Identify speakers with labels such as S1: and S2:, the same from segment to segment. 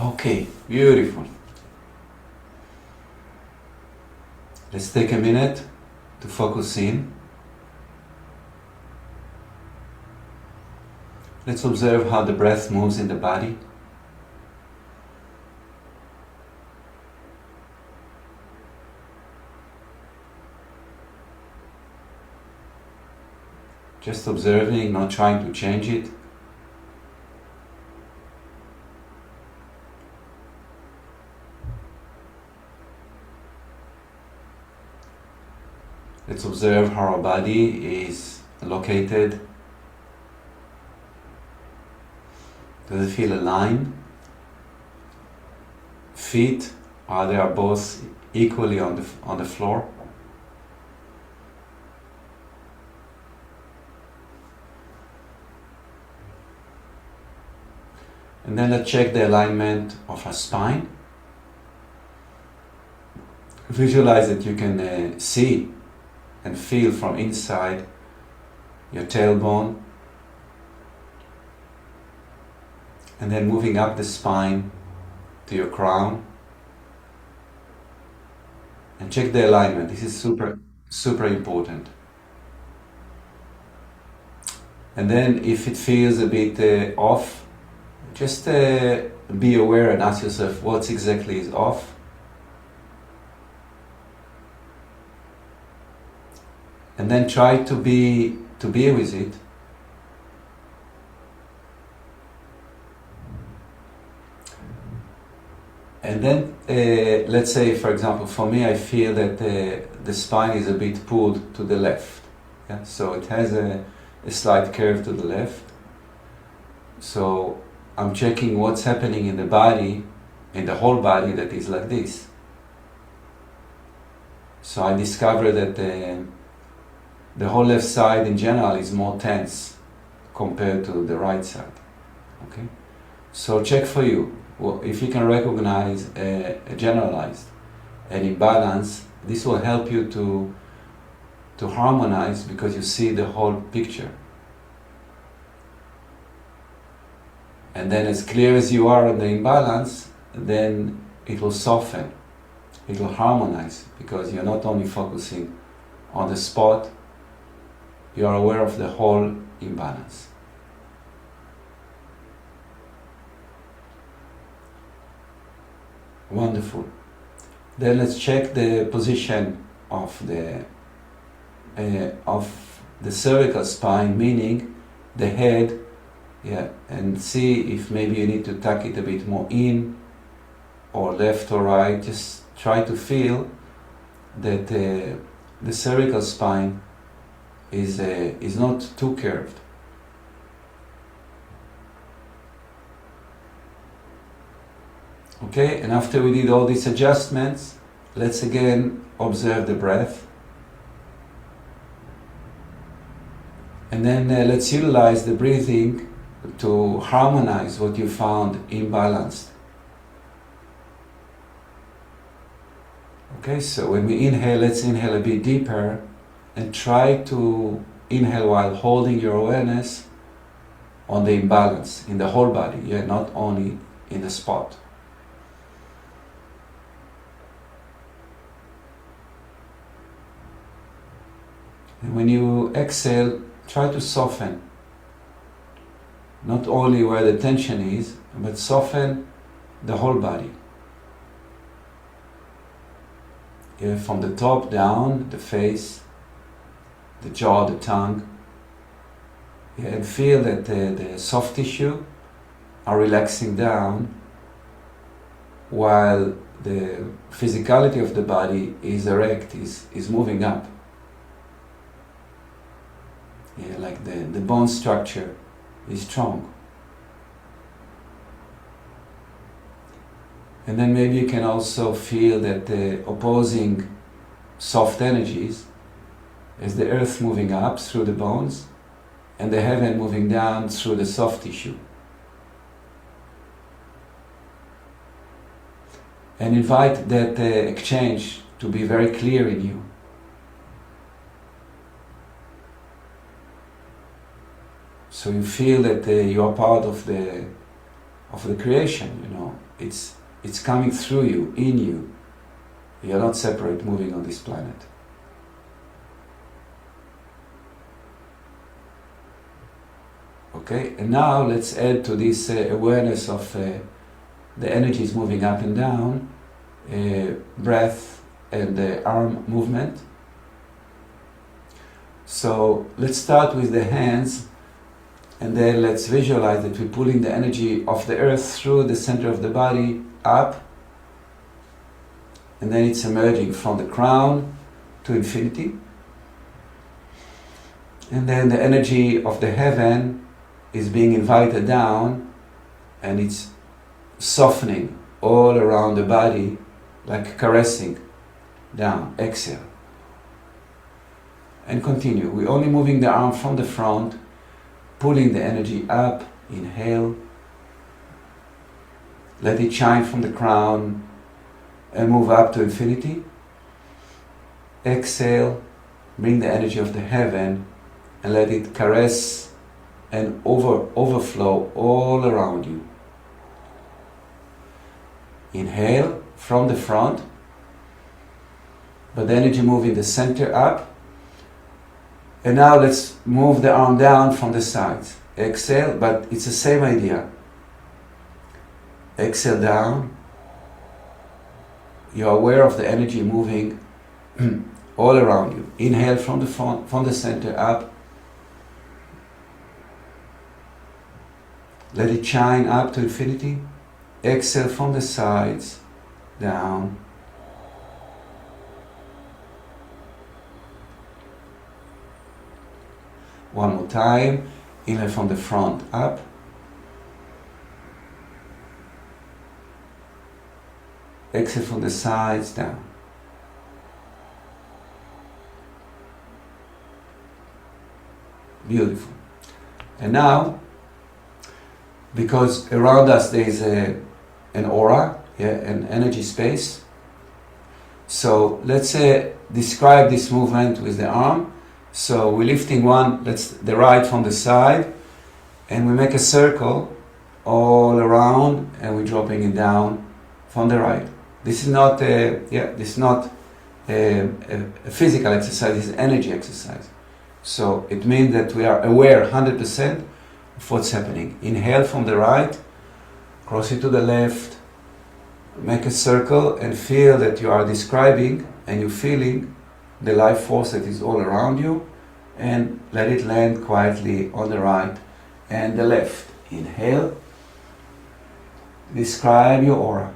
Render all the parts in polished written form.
S1: Okay, beautiful. Let's take a minute to focus in. Let's observe how the breath moves in the body. Just observing, not trying to change it. Let's observe how our body is located. Does it feel aligned? Feet, are they both equally on the floor? And then let's check the alignment of our spine. Visualize that you can see and feel from inside your tailbone, and then moving up the spine to your crown, and check the alignment. This is super important. And then if it feels a bit off, just be aware and ask yourself what exactly is off. And then try to be with it. And then, let's say, for example, for me, I feel that the spine is a bit pulled to the left. Yeah? So it has a slight curve to the left. So I'm checking what's happening in the body, in the whole body that is like this. So I discover that the whole left side in general is more tense compared to the right side. Okay? So check for you. Well, if you can recognize a generalized, an imbalance, this will help you to harmonize because you see the whole picture. And then as clear as you are on the imbalance, then it will soften, it will harmonize because you're not only focusing on the spot, you are aware of the whole imbalance. Wonderful. Then let's check the position of the cervical spine, meaning the head, and see if maybe you need to tuck it a bit more in, or left or right. Just try to feel that the cervical spine is not too curved. Okay, and after we did all these adjustments, let's again observe the breath. And then let's utilize the breathing to harmonize what you found imbalanced. Okay, so when we inhale, let's inhale a bit deeper and try to inhale while holding your awareness on the imbalance in the whole body, not only in the spot. And when you exhale, try to soften, not only where the tension is, but soften the whole body. From the top down, the face, the jaw, the tongue. And feel that the soft tissue are relaxing down while the physicality of the body is erect, is moving up. Like the bone structure is strong. And then maybe you can also feel that the opposing soft energies is the earth moving up through the bones and the heaven moving down through the soft tissue. And invite that exchange to be very clear in you. So you feel that you are part of the creation, It's coming through you, in you. You're not separate moving on this planet. Okay, and now let's add to this awareness of the energies moving up and down, breath and the arm movement. So let's start with the hands, and then let's visualize that we're pulling the energy of the earth through the center of the body up, and then it's emerging from the crown to infinity. And then the energy of the heaven is being invited down, and it's softening all around the body, like caressing down. Exhale. And continue. We're only moving the arm from the front, pulling the energy up. Inhale. Let it shine from the crown and move up to infinity. Exhale. Bring the energy of the heaven and let it caress and overflow all around you. Inhale from the front, but the energy moving the center up. And now let's move the arm down from the sides. Exhale, but it's the same idea. Exhale down. You're aware of the energy moving all around you. Inhale from the front, from the center up. Let it shine up to infinity. Exhale from the sides, down. One more time. Inhale from the front, up. Exhale from the sides, down. Beautiful. And now, because around us there is an aura, an energy space. So let's say describe this movement with the arm. So we're lifting the right from the side, and we make a circle all around, and we're dropping it down from the right. This is not a physical exercise. This is energy exercise. So it means that we are aware 100% of what's happening. Inhale from the right, cross it to the left, make a circle, and feel that you are describing and you're feeling the life force that is all around you, and let it land quietly on the right and the left. Inhale. Describe your aura.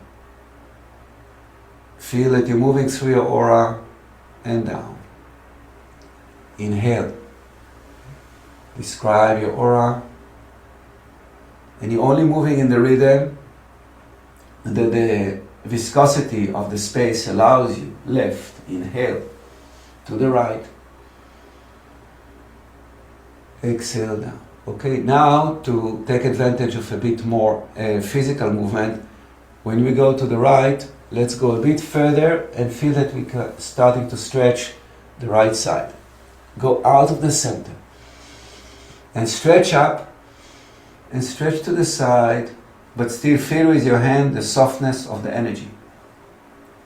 S1: Feel that you're moving through your aura and down. Inhale. Describe your aura. And you're only moving in the rhythm that the viscosity of the space allows you. Left. Inhale. To the right. Exhale down. Okay, now to take advantage of a bit more physical movement, when we go to the right, let's go a bit further and feel that we're starting to stretch the right side. Go out of the center and stretch up and stretch to the side, but still feel with your hand the softness of the energy.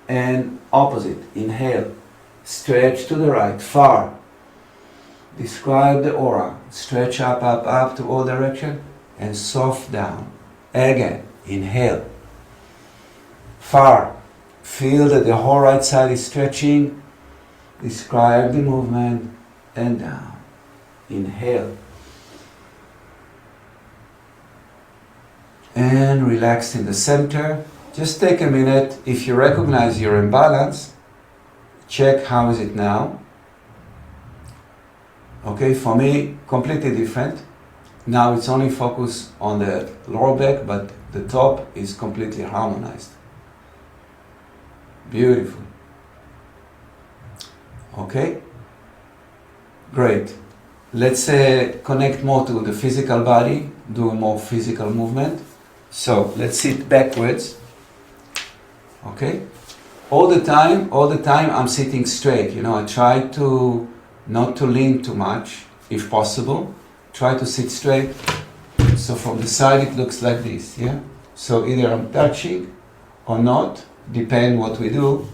S1: And opposite, inhale. Stretch to the right, far. Describe the aura. Stretch up, up, up to all direction, and soft down. Again, inhale. Far. Feel that the whole right side is stretching. Describe the movement, and down. Inhale. And relax in the center. Just take a minute. If you recognize your imbalance, check how is it now. Okay, for me, completely different. Now it's only focused on the lower back, but the top is completely harmonized. Beautiful. Okay, great. Let's connect more to the physical body, do more physical movement. So let's sit backwards. Okay. All the time I'm sitting straight. I try to not to lean too much, if possible. Try to sit straight. So from the side it looks like this, yeah? So either I'm touching or not, depend what we do,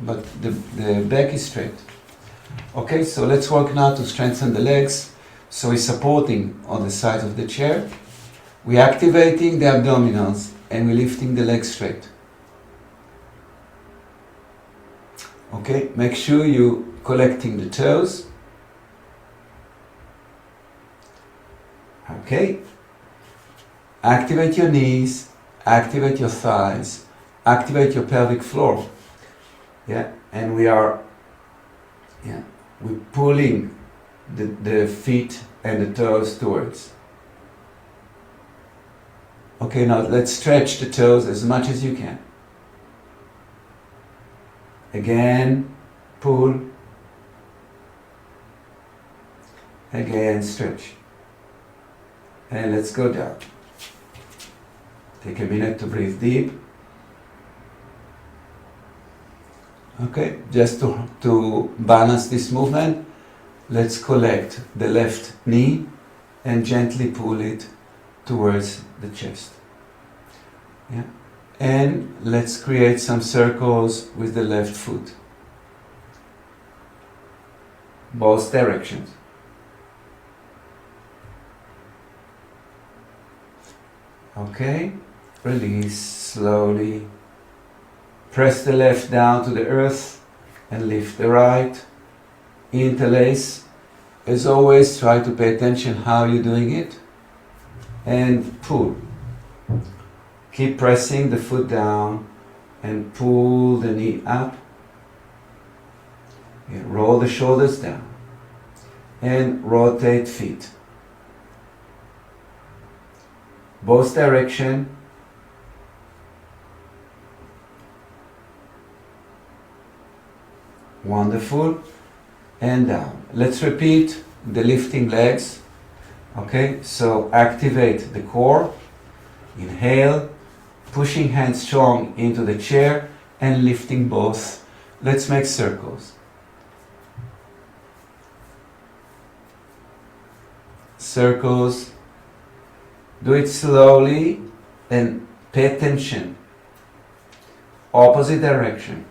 S1: but the back is straight. Okay, so let's work now to strengthen the legs. So we're supporting on the side of the chair. We're activating the abdominals and we're lifting the legs straight. Okay, make sure you're collecting the toes. Okay, activate your knees, activate your thighs, activate your pelvic floor. Yeah, and we're pulling the feet and the toes towards. Okay, now let's stretch the toes as much as you can. Again, pull. Again, stretch. And let's go down. Take a minute to breathe deep. Okay, just to balance this movement, let's collect the left knee and gently pull it towards the chest. Yeah. And let's create some circles with the left foot. Both directions. Okay, release slowly. Press the left down to the earth and lift the right. Interlace. As always, try to pay attention how you're doing it. And pull. Keep pressing the foot down and pull the knee up. Yeah, roll the shoulders down. And rotate feet. Both direction. Wonderful. And down. Let's repeat the lifting legs. Okay, so activate the core. Inhale, pushing hands strong into the chair and lifting both. Let's make circles. Circles. Do it slowly and pay attention. Opposite direction.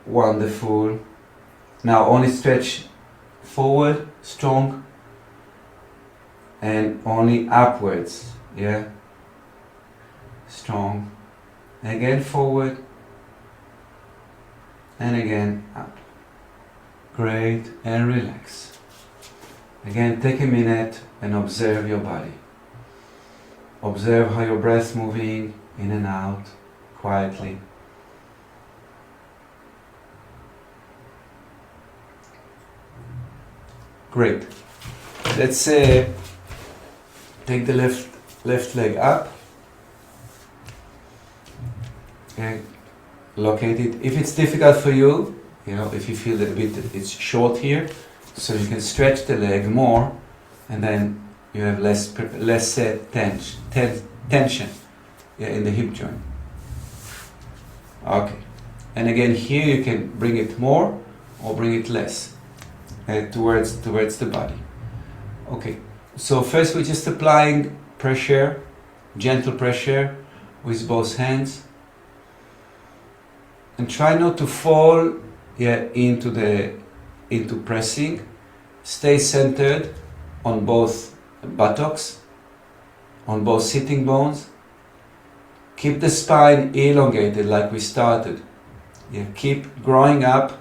S1: Wonderful. Now only stretch forward, strong, and only upwards. Yeah. Strong. Again forward, and again up. Great, and relax. Again, take a minute and observe your body. Observe how your breath moving in and out quietly. Great. Let's take the left leg up. Okay. Locate it. If it's difficult for you, if you feel that a bit it's short here, so you can stretch the leg more, and then you have less tension in the hip joint. Okay. And again here you can bring it more or bring it less towards the body. Okay. So first we're just applying pressure, gentle pressure with both hands. And try not to fall into pressing. Stay centered on both buttocks, on both sitting bones. Keep the spine elongated like we started. Yeah, keep growing up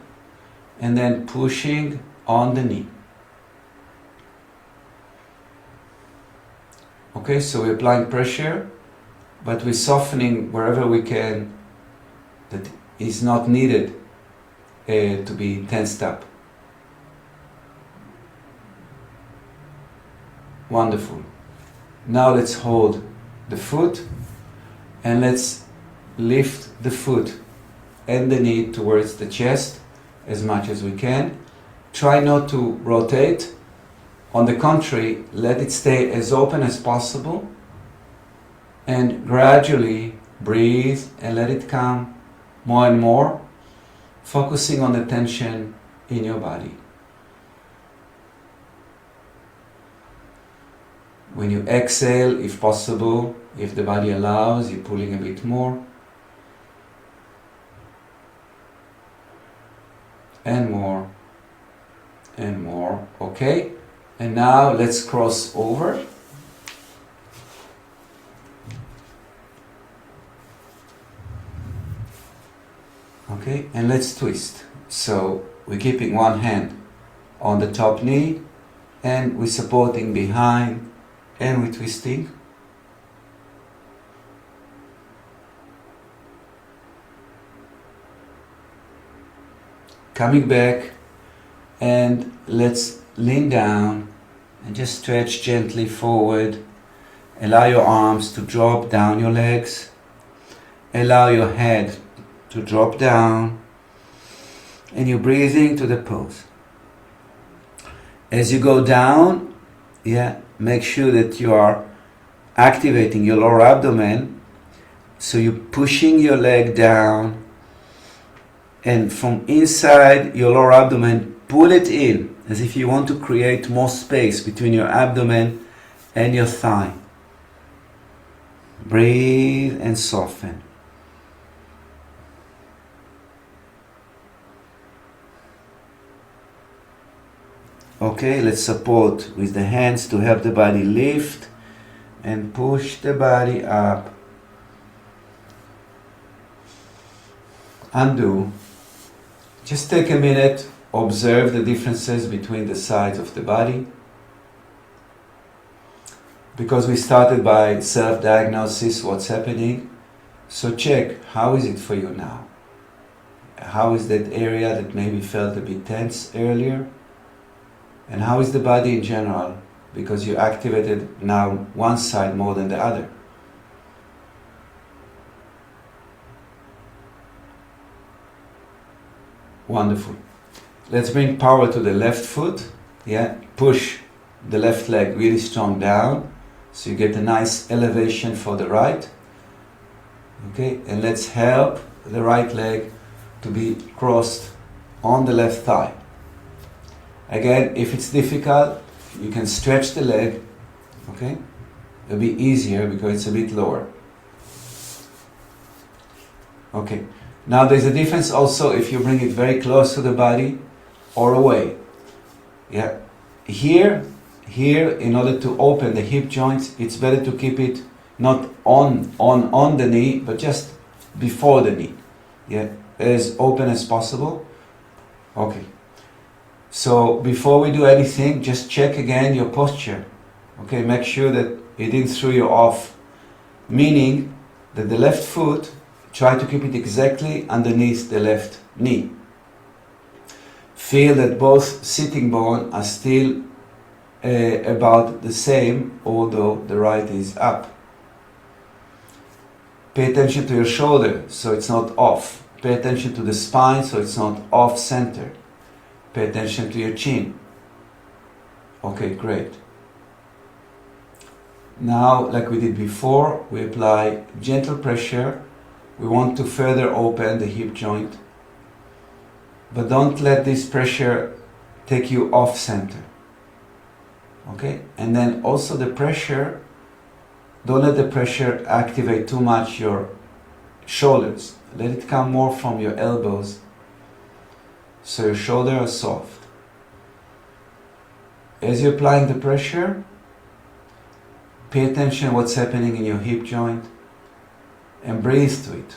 S1: and then pushing on the knee. Okay, so we're applying pressure, but we're softening wherever we can that is not needed to be tensed up. Wonderful. Now let's hold the foot and let's lift the foot and the knee towards the chest as much as we can. Try not to rotate. On the contrary, let it stay as open as possible and gradually breathe and let it come more and more, focusing on the tension in your body. When you exhale, if possible, if the body allows, you're pulling a bit more. And more. And more. Okay? And now let's cross over. Okay? And let's twist. So we're keeping one hand on the top knee, and we're supporting behind, and we're twisting. Coming back, and let's lean down and just stretch gently forward. Allow your arms to drop down your legs. Allow your head to drop down, and you're breathing to the pose. As you go down, make sure that you are activating your lower abdomen. So you're pushing your leg down, and from inside your lower abdomen, pull it in as if you want to create more space between your abdomen and your thigh. Breathe and soften. Okay, let's support with the hands to help the body lift and push the body up. Undo. Just take a minute, observe the differences between the sides of the body. Because we started by self-diagnosis, what's happening. So check, how is it for you now? How is that area that maybe felt a bit tense earlier? And how is the body in general? Because you activated now one side more than the other. Wonderful. Let's bring power to the left foot. Push the left leg really strong down, so you get a nice elevation for the right. Okay, and let's help the right leg to be crossed on the left thigh. Again, if it's difficult, you can stretch the leg. Okay, it'll be easier because it's a bit lower. Okay. Now there's a difference also if you bring it very close to the body or away. Here, in order to open the hip joints, it's better to keep it not on the knee, but just before the knee. As open as possible. Okay. So before we do anything, just check again your posture. Okay, make sure that it didn't throw you off. Meaning that the left foot, try to keep it exactly underneath the left knee. Feel that both sitting bones are still about the same, although the right is up. Pay attention to your shoulder, so it's not off. Pay attention to the spine, so it's not off center. Pay attention to your chin. Okay, great. Now, like we did before, we apply gentle pressure. We want to further open the hip joint, but don't let this pressure take you off center. Okay? And then also the pressure, don't let the pressure activate too much your shoulders. Let it come more from your elbows, so your shoulders are soft. As you're applying the pressure, pay attention what's happening in your hip joint, and breathe to it.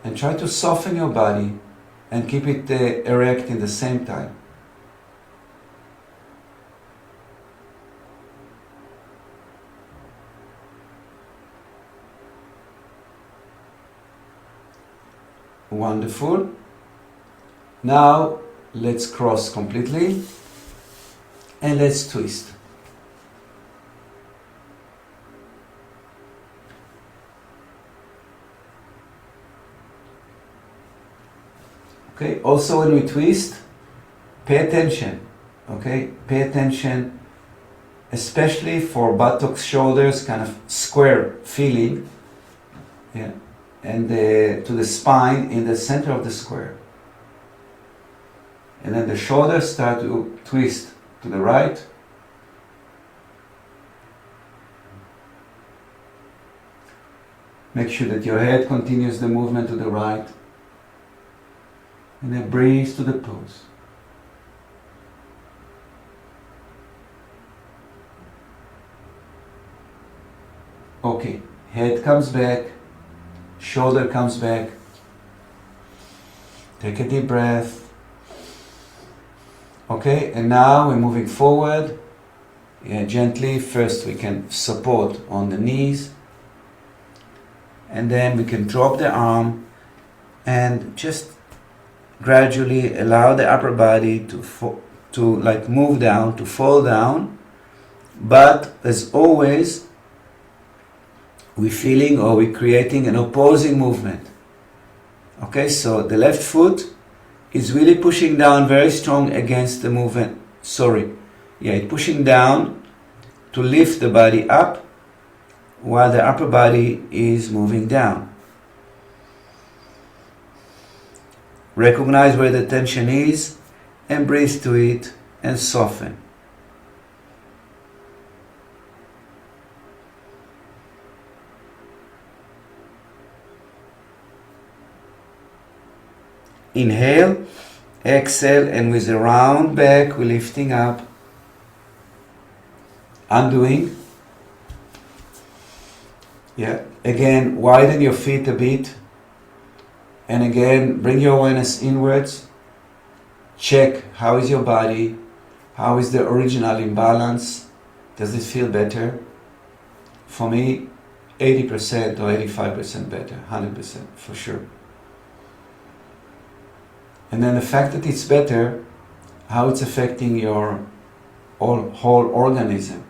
S1: And try to soften your body and keep it erect in the same time. Wonderful. Now let's cross completely and let's twist. Okay, also when we twist, pay attention. Okay, pay attention, especially for buttocks, shoulders, kind of square feeling. And to the spine in the center of the square. And then the shoulders start to twist to the right Make sure that your head continues the movement to the right. And then breathe to the pose. Okay, head comes back, shoulder comes back. Take a deep breath. Okay, and now we're moving forward. Gently, first we can support on the knees. And then we can drop the arm and just gradually allow the upper body to like move down, to fall down. But as always, we're feeling or we're creating an opposing movement. Okay, so the left foot is really pushing down very strong against the movement. It's pushing down to lift the body up while the upper body is moving down. Recognize where the tension is and breathe to it and soften. Inhale, exhale, and with a round back, we're lifting up, undoing. Again, widen your feet a bit. And again, bring your awareness inwards. Check how is your body, how is the original imbalance. Does it feel better? For me, 80% or 85% better, 100% for sure. And then the fact that it's better, how it's affecting your whole organism.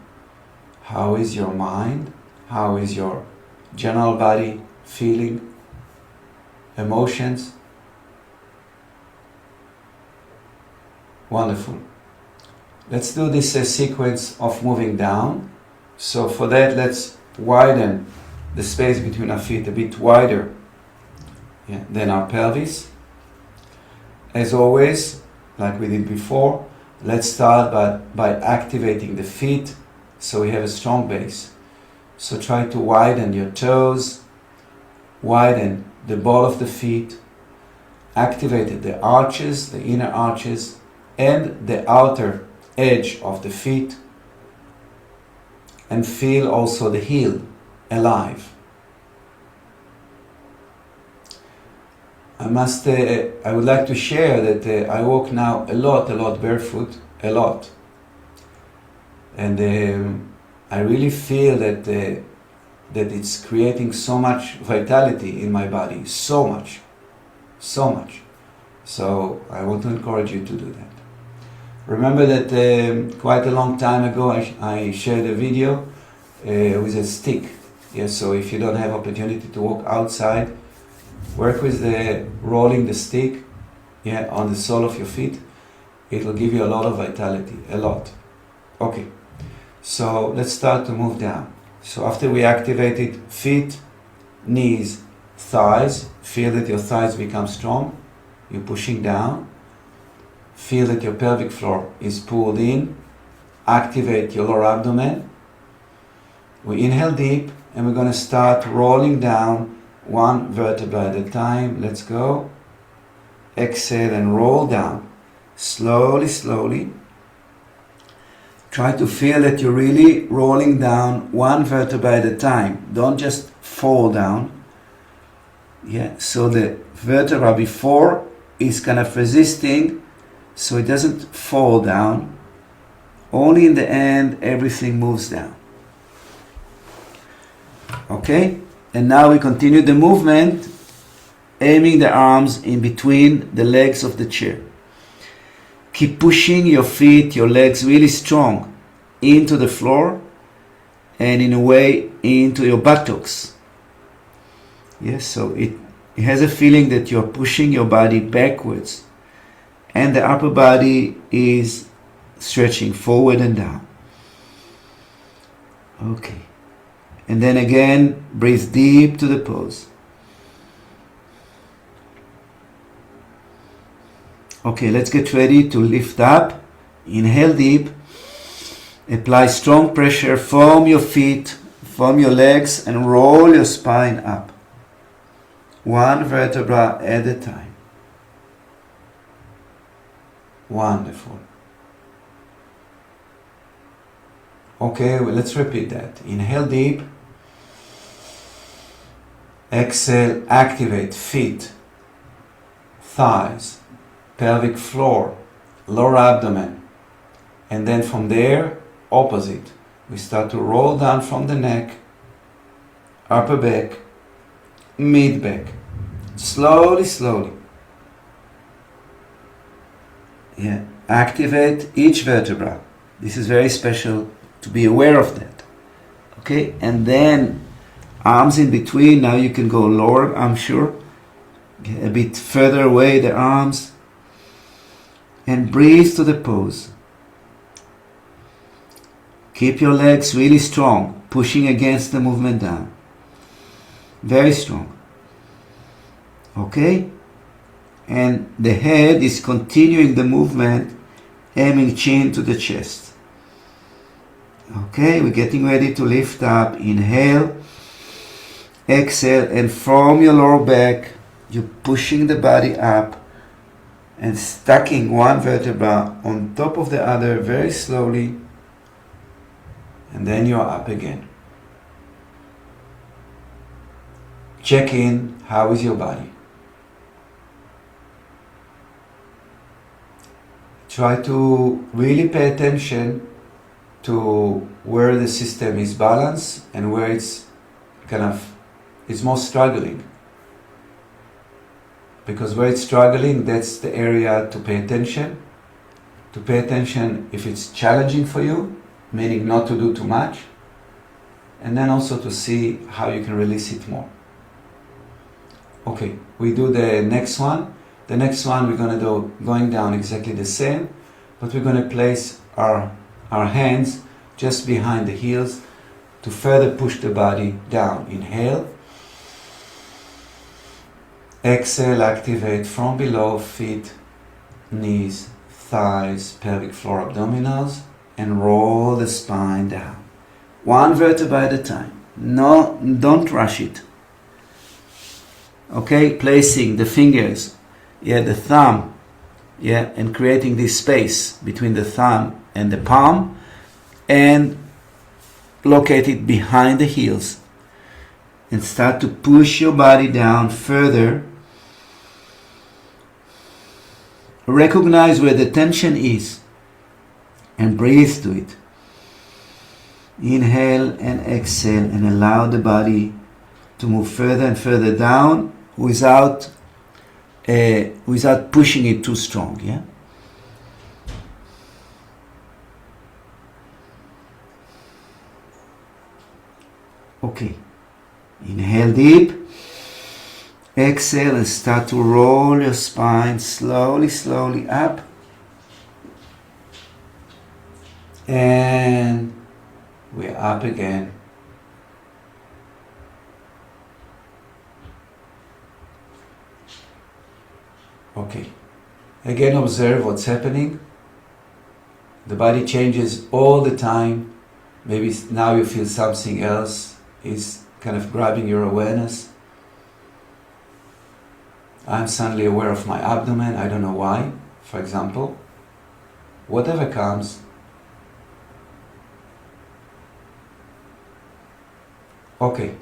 S1: How is your mind? How is your general body feeling? Emotions? Wonderful. Let's do this sequence of moving down. So for that, let's widen the space between our feet a bit wider than our pelvis. As always, like we did before, let's start by activating the feet so we have a strong base. So try to widen your toes, widen the ball of the feet, activate the arches, the inner arches, and the outer edge of the feet, and feel also the heel alive. I would like to share that I walk now a lot barefoot, a lot. And I really feel that it's creating so much vitality in my body, so much. So I want to encourage you to do that. Remember that quite a long time ago I shared a video with a stick. So if you don't have opportunity to walk outside, work with rolling the stick on the sole of your feet. It will give you a lot of vitality, a lot. Okay, so let's start to move down. So after we activated feet, knees, thighs, feel that your thighs become strong. You're pushing down. Feel that your pelvic floor is pulled in. Activate your lower abdomen. We inhale deep and we're going to start rolling down one vertebra at a time. Let's go. Exhale and roll down. Slowly. Try to feel that you're really rolling down one vertebra at a time. Don't just fall down. So the vertebra before is kind of resisting so it doesn't fall down. Only in the end everything moves down. Okay? And now we continue the movement, aiming the arms in between the legs of the chair. Keep pushing your feet, your legs really strong into the floor and in a way into your buttocks. So it has a feeling that you're pushing your body backwards and the upper body is stretching forward and down. Okay. And then again, breathe deep to the pose. Okay, let's get ready to lift up. Inhale deep. Apply strong pressure from your feet, from your legs, and roll your spine up. One vertebra at a time. Wonderful. Okay, well, let's repeat that. Inhale deep. Exhale, activate feet, thighs, pelvic floor, lower abdomen. And then from there, opposite. We start to roll down from the neck, upper back, mid back. Slowly, slowly. Yeah. Activate each vertebra. This is very special to be aware of that. Okay? And then arms in between. Now you can go lower, I'm sure. Get a bit further away the arms. And breathe to the pose. Keep your legs really strong, pushing against the movement down. Very strong. Okay? And the head is continuing the movement, aiming chin to the chest. Okay, we're getting ready to lift up. Inhale, exhale, and from your lower back, you're pushing the body up and stacking one vertebra on top of the other very slowly, and then you're up again. Check in, how is your body? Try to really pay attention to where the system is balanced and where it's most struggling. Because where it's struggling, that's the area to pay attention. To pay attention if it's challenging for you, meaning not to do too much. And then also to see how you can release it more. Okay, we do the next one. The next one we're going to do going down exactly the same, but we're going to place our hands just behind the heels to further push the body down. Inhale. Exhale, activate from below, feet, knees, thighs, pelvic floor, abdominals, and roll the spine down. One vertebra at a time. No, don't rush it. Okay, placing the fingers, the thumb, and creating this space between the thumb and the palm, and locate it behind the heels, and start to push your body down further. Recognize where the tension is and breathe to it. Inhale and exhale and allow the body to move further and further down without pushing it too strong. Yeah. Okay. Inhale deep. Exhale and start to roll your spine slowly, slowly up. And we're up again. Okay. Again, observe what's happening. The body changes all the time. Maybe now you feel something else is kind of grabbing your awareness. I'm suddenly aware of my abdomen. I don't know why, for example. Whatever comes. Okay.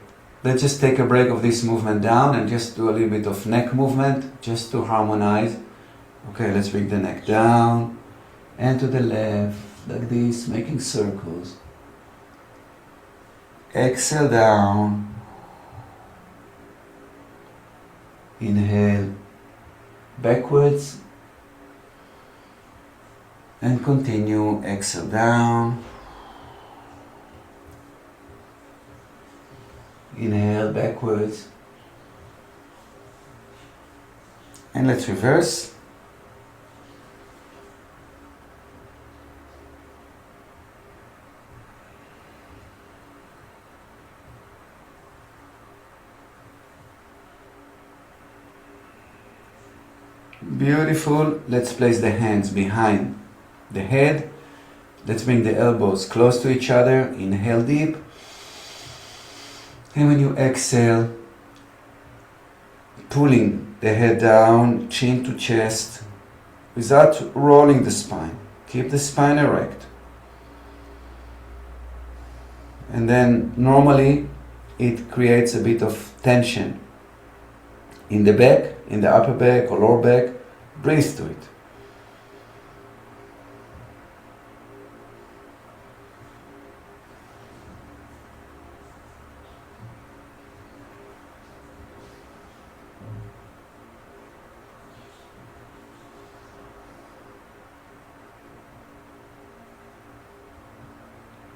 S1: Let's just take a break of this movement down and just do a little bit of neck movement just to harmonize. Okay, let's bring the neck down and to the left like this, making circles. Exhale down. Inhale backwards and continue. Exhale down. Inhale backwards. And let's reverse. Beautiful. Let's place the hands behind the head. Let's bring the elbows close to each other. Inhale deep. And when you exhale, pulling the head down, chin to chest, without rolling the spine. Keep the spine erect. And then normally it creates a bit of tension in the back, in the upper back or lower back. Breathe to it.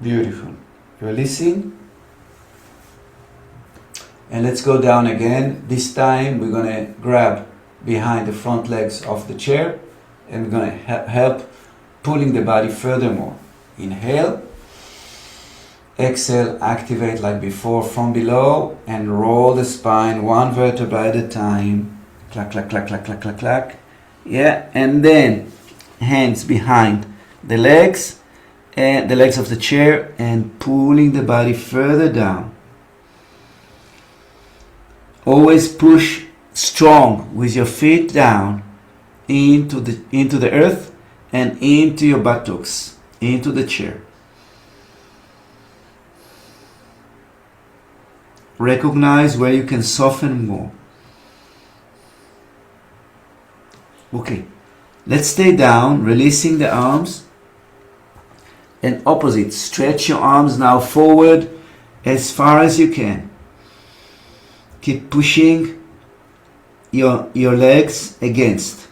S1: Beautiful. Releasing. And let's go down again. This time we're going to grab behind the front legs of the chair and we're going to help pulling the body furthermore. Inhale. Exhale, activate like before from below and roll the spine one vertebra at a time. Clack, clack, clack, clack, clack, clack, clack. Yeah, and then hands behind the legs and the legs of the chair and pulling the body further down. Always push strong with your feet down into the earth and into your buttocks, into the chair. Recognize where you can soften more. Okay, let's stay down, releasing the arms. And opposite, stretch your arms now forward as far as you can. Keep pushing your legs against.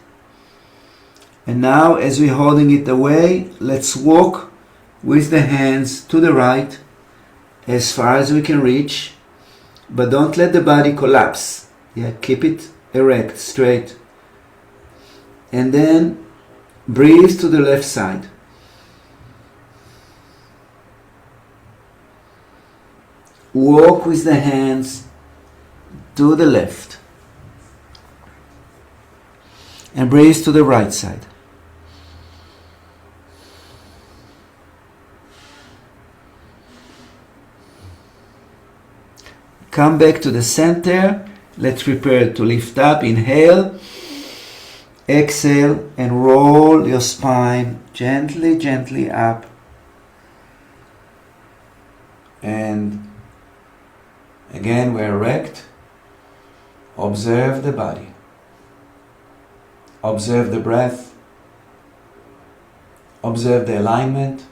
S1: And now as we're holding it away, let's walk with the hands to the right as far as we can reach. But don't let the body collapse. Yeah, keep it erect, straight. And then breathe to the left side. Walk with the hands to the left. And breathe to the right side. Come back to the center. Let's prepare to lift up. Inhale. Exhale and roll your spine gently, gently up. And again, we're erect. Observe the body. Observe the breath. Observe the alignment.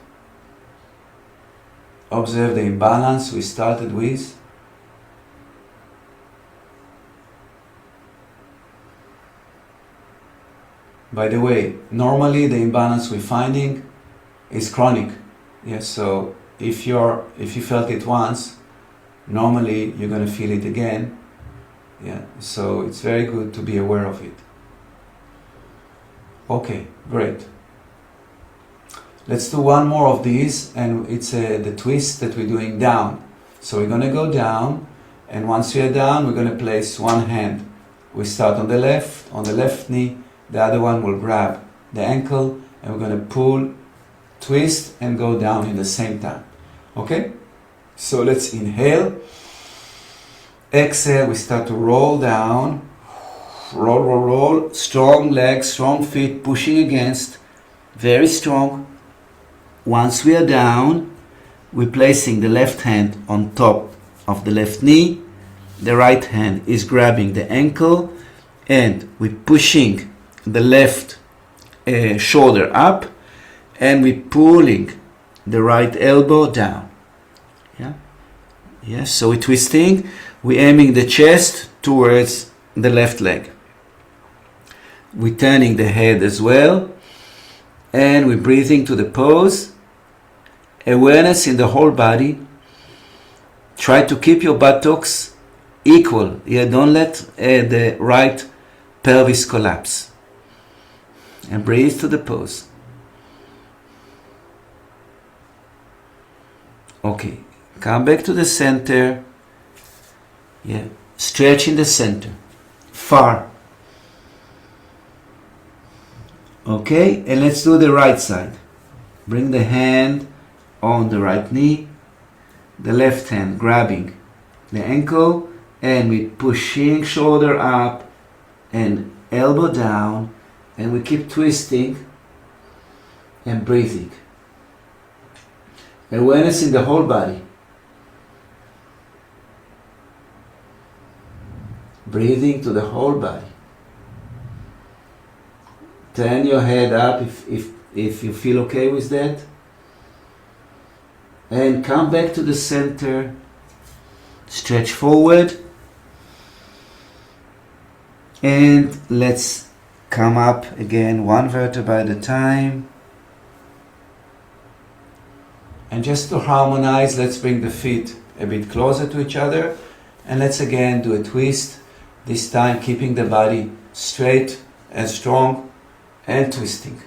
S1: Observe the imbalance we started with. By the way, normally the imbalance we're finding is chronic. Yes, so if you felt it once, normally you're going to feel it again. Yeah, so it's very good to be aware of it. Okay, great. Let's do one more of these, and it's the twist that we're doing down. So we're going to go down, and once we are down, we're going to place one hand. We start on the left knee. The other one will grab the ankle, and we're going to pull, twist, and go down in the same time. Okay? So let's inhale. Exhale, we start to roll down. Roll, roll, roll. Strong legs, strong feet, pushing against. Very strong. Once we are down, we're placing the left hand on top of the left knee. The right hand is grabbing the ankle, and we're pushing the left shoulder up, and we're pulling the right elbow down. Yeah. Yes. So we're twisting. We're aiming the chest towards the left leg. We're turning the head as well, and we're breathing to the pose. Awareness in the whole body. Try to keep your buttocks equal. Yeah. Don't let the right pelvis collapse. And breathe to the pose. Okay, come back to the center. Yeah, stretch in the center. Far. Okay, and let's do the right side. Bring the hand on the right knee. The left hand grabbing the ankle. And we're pushing shoulder up. and elbow down, and we keep twisting and breathing. Awareness in the whole body. Breathing to the whole body. Turn your head up if you feel okay with that. And come back to the center. Stretch forward. And let's come up again, one vertebra at a time. And just to harmonize, let's bring the feet a bit closer to each other. And let's again do a twist. This time keeping the body straight and strong and twisting.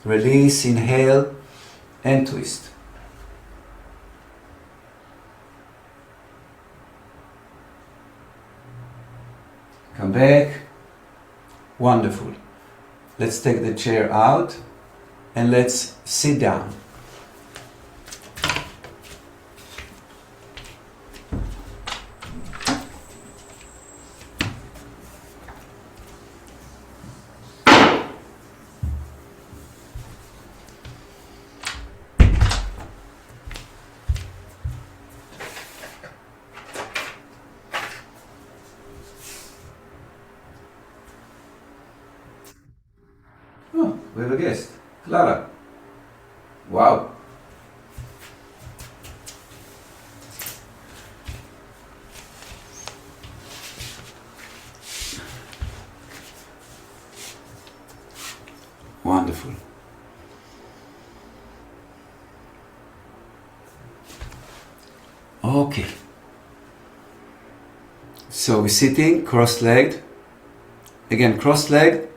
S1: Release, inhale and twist. Come back. Wonderful. Let's take the chair out and let's sit down. Oh, we have a guest. Clara. Wow. Wonderful. Okay. So we're sitting cross-legged. Again, cross-legged.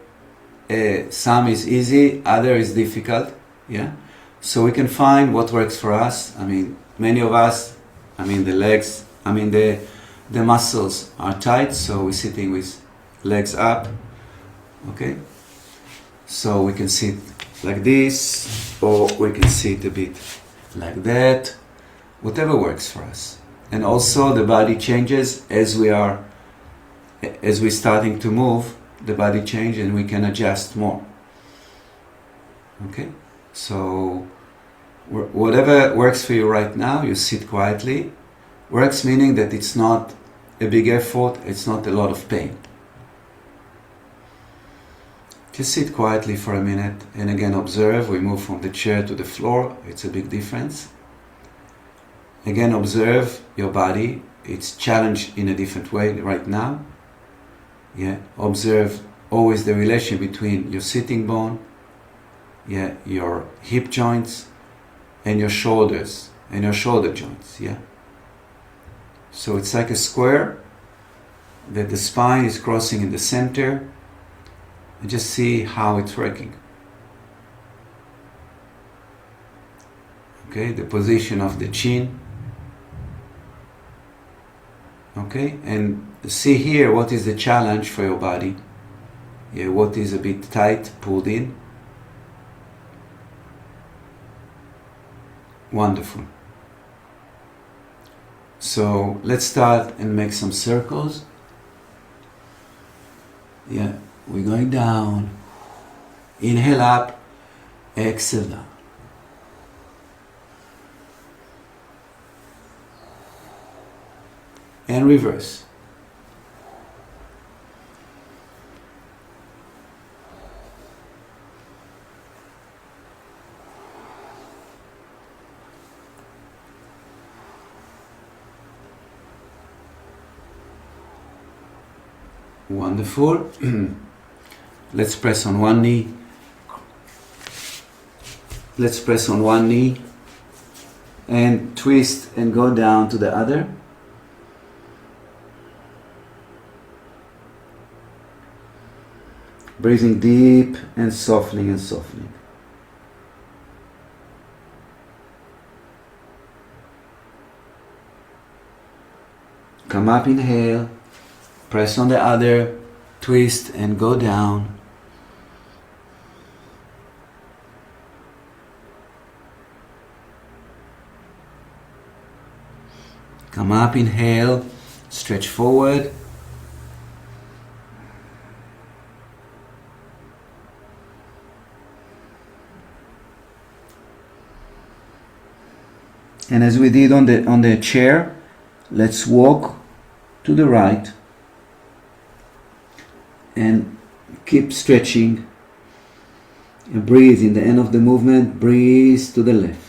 S1: Some is easy, other is difficult. Yeah. So we can find what works for us. I mean, many of us, the legs, the muscles are tight, so we're sitting with legs up. Okay. So we can sit like this, or we can sit a bit like that. Whatever works for us. And also the body changes as we're starting to move. The body changes and we can adjust more. Okay? So whatever works for you right now, you sit quietly. Works meaning that it's not a big effort, it's not a lot of pain. Just sit quietly for a minute and again observe. We move from the chair to the floor. It's a big difference. Again, observe your body. It's challenged in a different way right now. Yeah, observe always the relation between your sitting bone, your hip joints, and your shoulders, and your shoulder joints, yeah? So it's like a square that the spine is crossing in the center, and just see how it's working. Okay, the position of the chin. Okay, and see here what is the challenge for your body. Yeah, what is a bit tight, pulled in. Wonderful. So let's start and make some circles. Yeah, we're going down. Inhale up, exhale down. And reverse. Wonderful. Let's press on one knee. Let's press on one knee and twist and go down to the other. Breathing deep and softening and softening. Come up, inhale, press on the other, twist and go down. Come up, inhale, stretch forward. And as we did on the chair, let's walk to the right and keep stretching and breathe. In the end of the movement, breathe to the left.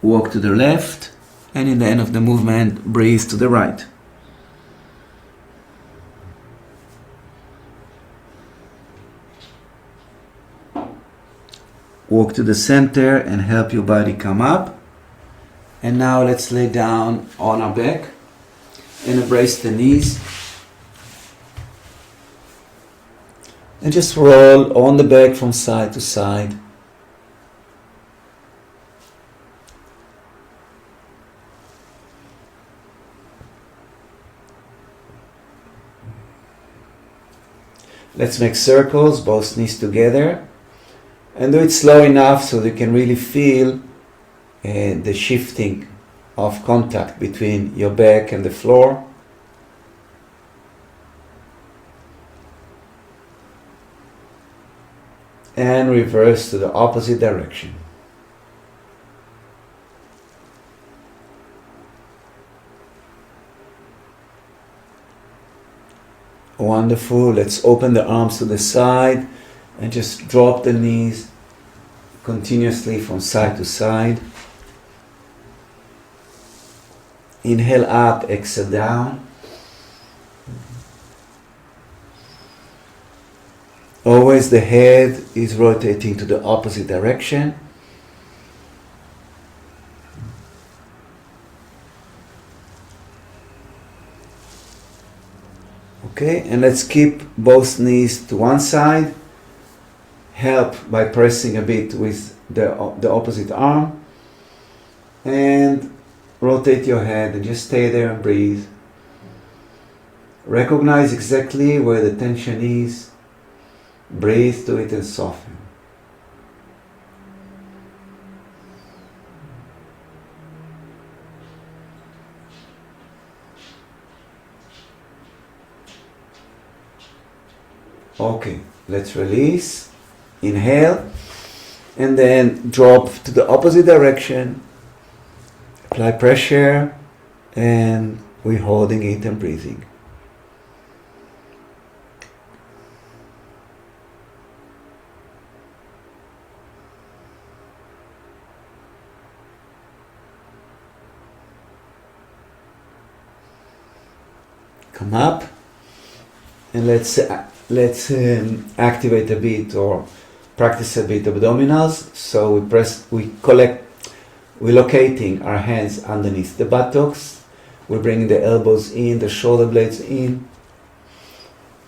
S1: Walk to the left, and in the end of the movement, breathe to the right. Walk to the center and help your body come up. And now let's lay down on our back and embrace the knees. And just roll on the back from side to side. Let's make circles, both knees together. And do it slow enough so you can really feel the shifting of contact between your back and the floor. And reverse to the opposite direction. Wonderful. Let's open the arms to the side and just drop the knees continuously from side to side. Inhale up, exhale down. Always the head is rotating to the opposite direction. Okay, and let's keep both knees to one side. Help by pressing a bit with the opposite arm. And rotate your head and just stay there and breathe. Recognize exactly where the tension is. Breathe to it and soften. Okay, let's release. Inhale, and then drop to the opposite direction. Apply pressure, and we're holding it and breathing. Come up, and let's activate a bit or practice a bit abdominals. So we're locating our hands underneath the buttocks. We're bringing the elbows in, the shoulder blades in.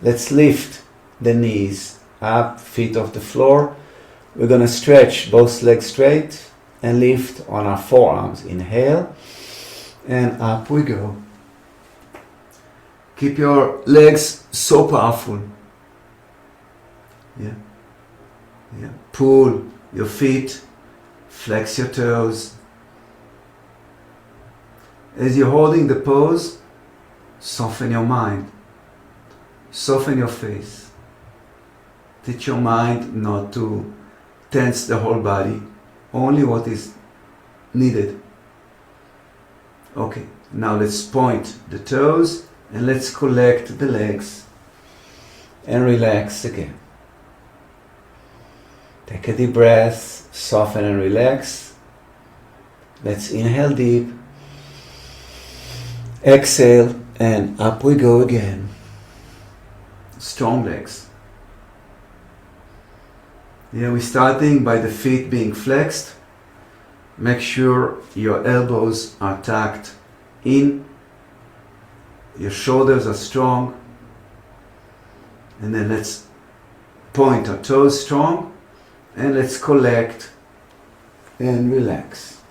S1: Let's lift the knees up, feet off the floor. We're going to stretch both legs straight and lift on our forearms. Inhale, and up we go. Keep your legs so powerful. Yeah. Pull your feet, flex your toes. As you're holding the pose, soften your mind, soften your face. Teach your mind not to tense the whole body, only what is needed. Okay, now let's point the toes and let's collect the legs and relax again. Take a deep breath, soften and relax. Let's inhale deep. Exhale, and up we go again. Strong legs. Yeah, we're starting by the feet being flexed. Make sure your elbows are tucked in. Your shoulders are strong. And then let's point our toes strong. And let's collect and relax.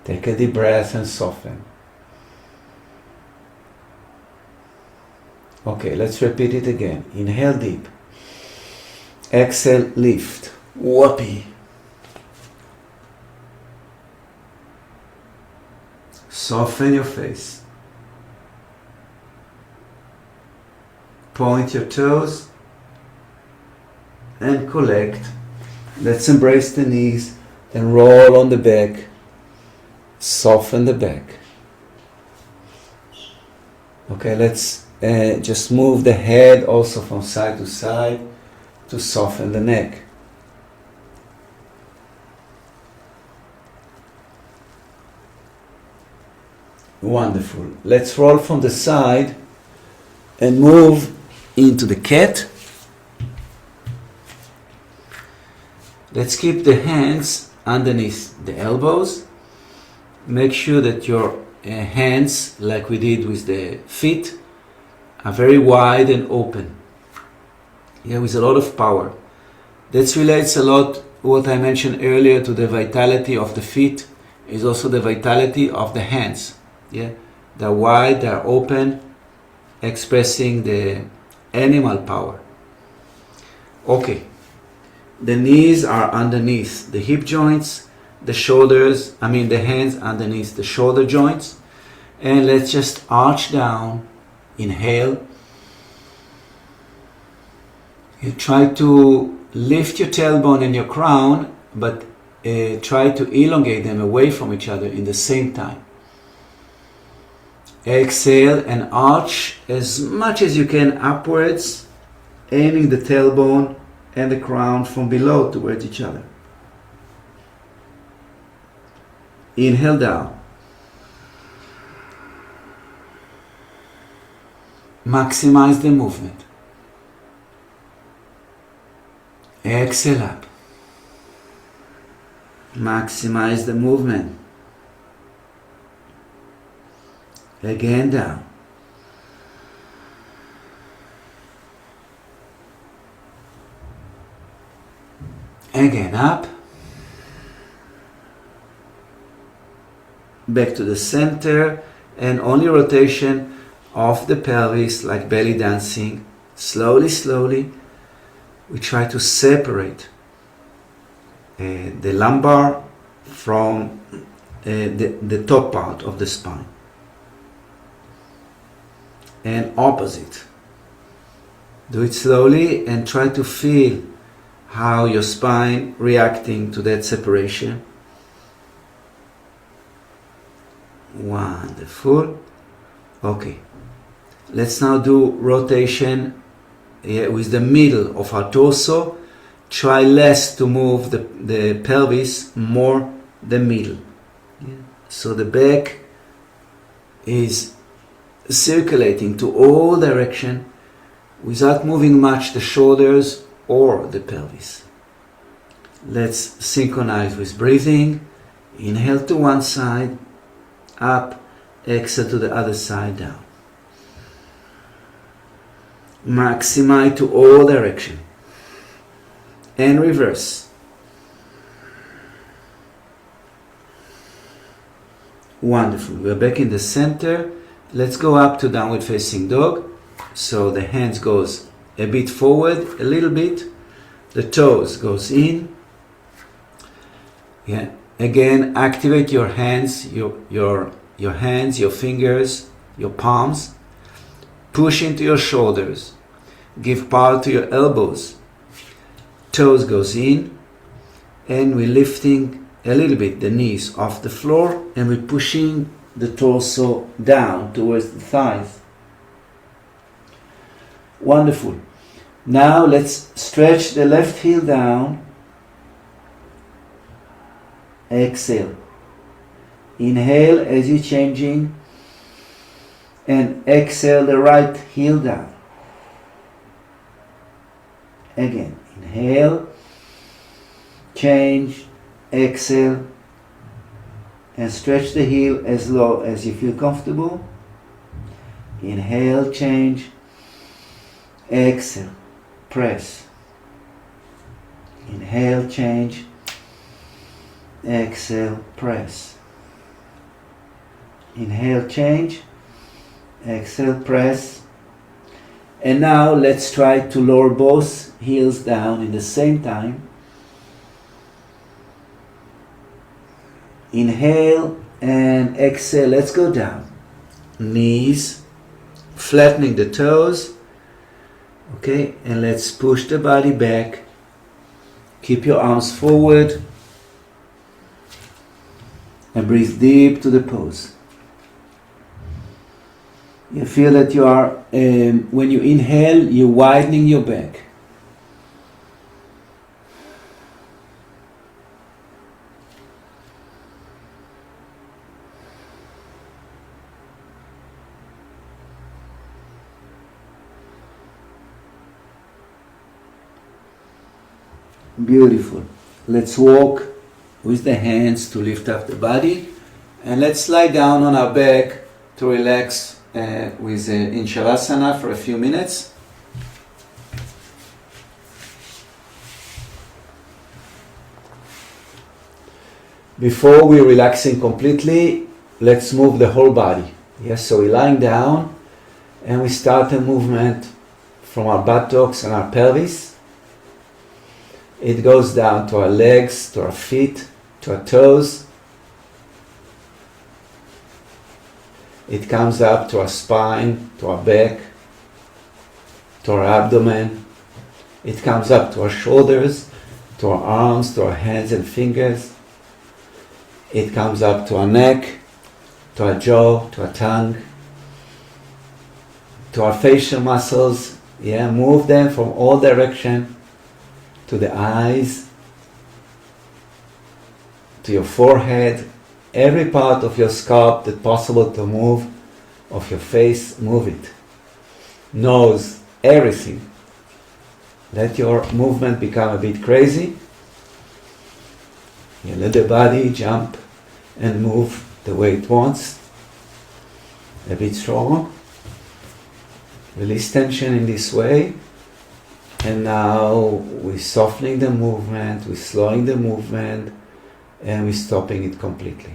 S1: Take a deep breath and soften. Okay, let's repeat it again. Inhale deep. Exhale, lift. Whoopee. Soften your face. Point your toes and collect. Let's embrace the knees and roll on the back. Soften the back. Okay, let's just move the head also from side to side to soften the neck. Wonderful. Let's roll from the side and move into the cat. Let's keep the hands underneath the elbows. Make sure that your hands, like we did with the feet, are very wide and open. Yeah, with a lot of power. That relates a lot what I mentioned earlier to the vitality of the feet is also the vitality of the hands. Yeah, they're wide, they're open, expressing the animal power. Okay, the knees are underneath the hip joints, the hands underneath the shoulder joints, and let's just arch down. Inhale. You try to lift your tailbone and your crown, but try to elongate them away from each other in the same time. Exhale and arch as much as you can upwards, aiming the tailbone and the crown from below towards each other. Inhale down. Maximize the movement. Exhale up. Maximize the movement. Again down. Again up. Back to the center and only rotation of the pelvis like belly dancing. Slowly, slowly. We try to separate the lumbar from the top part of the spine. And opposite. Do it slowly and try to feel how your spine reacting to that separation. Wonderful. Okay. Let's now do rotation with the middle of our torso. Try less to move the pelvis, more the middle. So the back is circulating to all direction without moving much the shoulders or the pelvis. Let's synchronize with breathing. Inhale to one side, up, exhale to the other side, down. Maximize to all direction. And reverse. Wonderful. We're back in the center. Let's go up to downward facing dog. So the hands goes a bit forward, a little bit. The toes goes in. Yeah. Again, activate your hands, your hands, your fingers, your palms. Push into your shoulders. Give power to your elbows. Toes goes in. And we're lifting a little bit the knees off the floor and we're pushing the torso down towards the thighs. Wonderful. Now let's stretch the left heel down. Exhale. Inhale as you're changing and exhale the right heel down. Again, inhale, change, exhale, and stretch the heel as low as you feel comfortable. Inhale, change, exhale, press. Inhale, change, exhale, press. Inhale, change, exhale, press.
S2: And now let's try to lower both heels down in the same time. Inhale and exhale. Let's go down. Knees, flattening the toes. Okay, and let's push the body back. Keep your arms forward. And breathe deep to the pose. You feel that you are, when you inhale, you're widening your back. Beautiful. Let's walk with the hands to lift up the body, and let's lie down on our back to relax in Shavasana for a few minutes. Before we're relaxing completely, let's move the whole body. Yes, so we're lying down and we start a movement from our buttocks and our pelvis. It goes down to our legs, to our feet, to our toes. It comes up to our spine, to our back, to our abdomen. It comes up to our shoulders, to our arms, to our hands and fingers. It comes up to our neck, to our jaw, to our tongue, to our facial muscles. Yeah, move them from all directions. To the eyes, to your forehead, every part of your scalp that's possible to move, of your face, move it. Nose, everything. Let your movement become a bit crazy. You let the body jump and move the way it wants. A bit stronger. Release tension in this way. And now we're softening the movement, we're slowing the movement, and we're stopping it completely.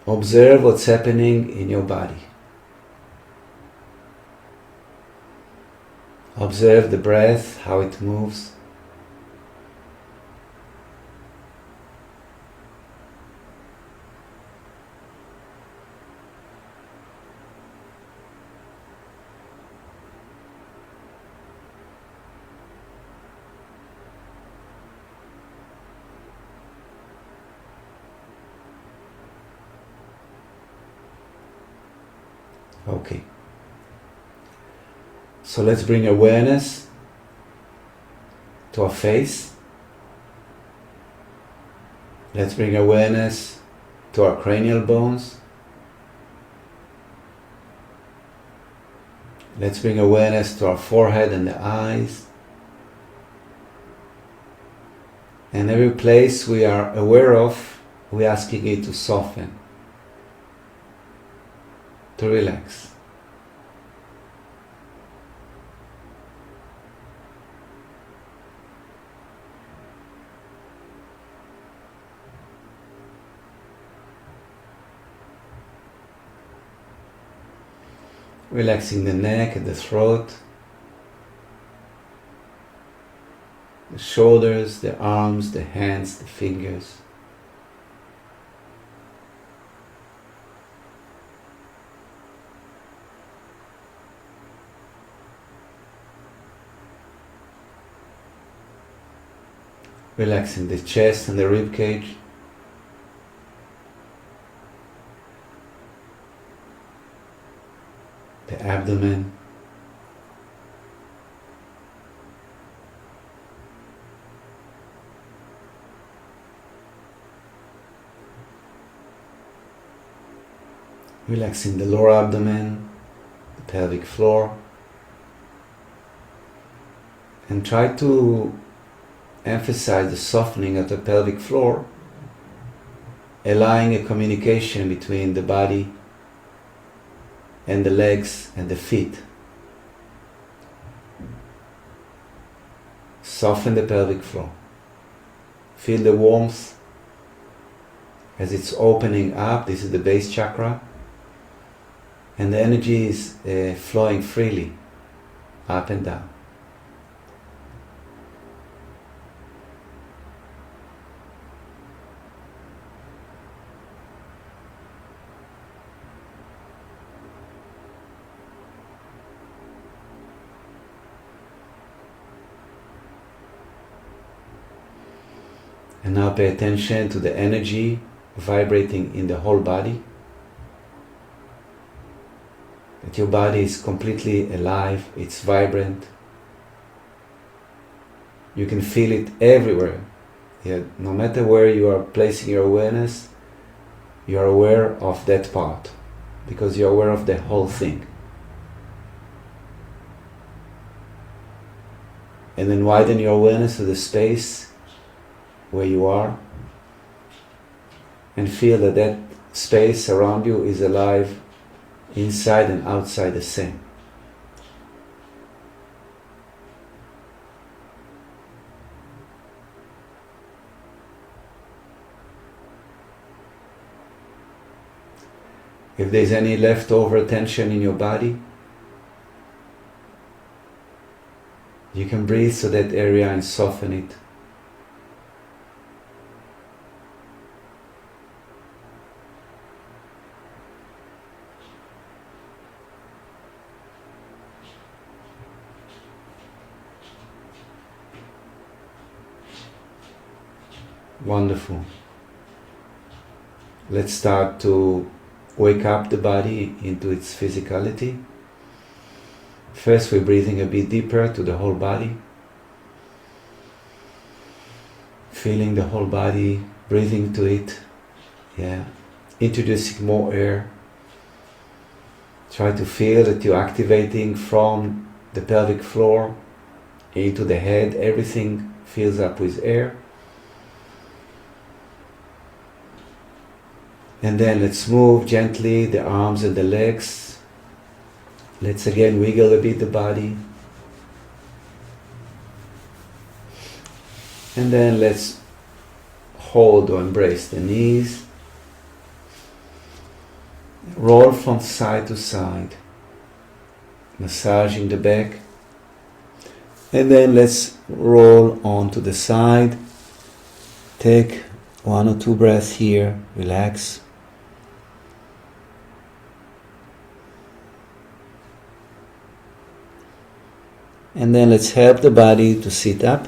S2: Observe what's happening in your body. Observe the breath, how it moves. Okay. So let's bring awareness to our face. Let's bring awareness to our cranial bones. Let's bring awareness to our forehead and the eyes. And every place we are aware of, we're asking it to soften, to relax. Relaxing the neck and the throat, the shoulders, the arms, the hands, the fingers. Relaxing the chest and the rib cage. The abdomen. Relaxing the lower abdomen, the pelvic floor. And try to emphasize the softening of the pelvic floor, allowing a communication between the body and the legs and the feet. Soften the pelvic floor. Feel the warmth as it's opening up. This is the base chakra. and the energy is flowing freely up and down. And now pay attention to the energy vibrating in the whole body. That your body is completely alive, it's vibrant. You can feel it everywhere. Yeah, no matter where you are placing your awareness, you are aware of that part, because you are aware of the whole thing. And then widen your awareness to the space where you are, and feel that that space around you is alive, inside and outside the same. If there's any leftover tension in your body, you can breathe to that area and soften it. Wonderful. Let's start to wake up the body into its physicality. First, we're breathing a bit deeper to the whole body. Feeling the whole body, breathing to it. Yeah. Introducing more air. Try to feel that you're activating from the pelvic floor into the head. Everything fills up with air. And then let's move gently the arms and the legs. Let's again wiggle a bit the body. And then let's hold or embrace the knees. Roll from side to side. Massaging the back. And then let's roll onto the side. Take 1 or 2 breaths here. Relax. And then let's help the body to sit up.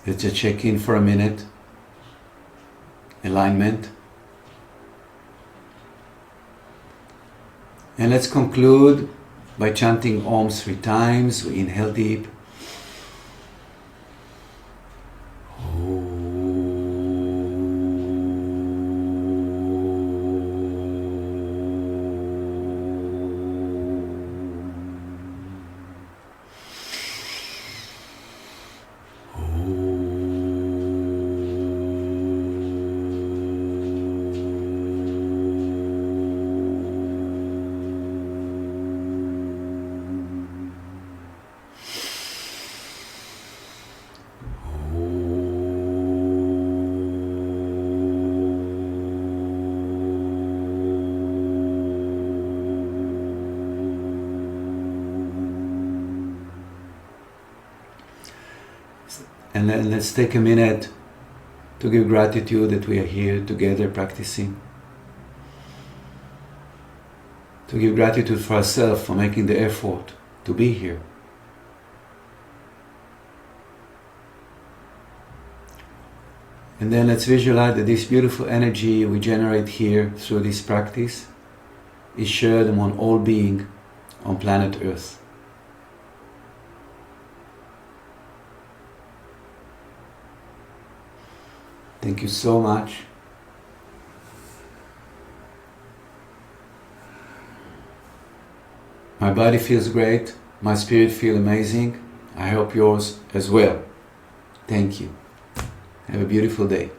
S2: Let's just check in for a minute. Alignment. And let's conclude by chanting Om 3 times. We inhale deep. And then let's take a minute to give gratitude that we are here together practicing. To give gratitude for ourselves for making the effort to be here. And then let's visualize that this beautiful energy we generate here through this practice is shared among all beings on planet Earth. Thank you so much. My body feels great. My spirit feels amazing. I hope yours as well. Thank you. Have a beautiful day.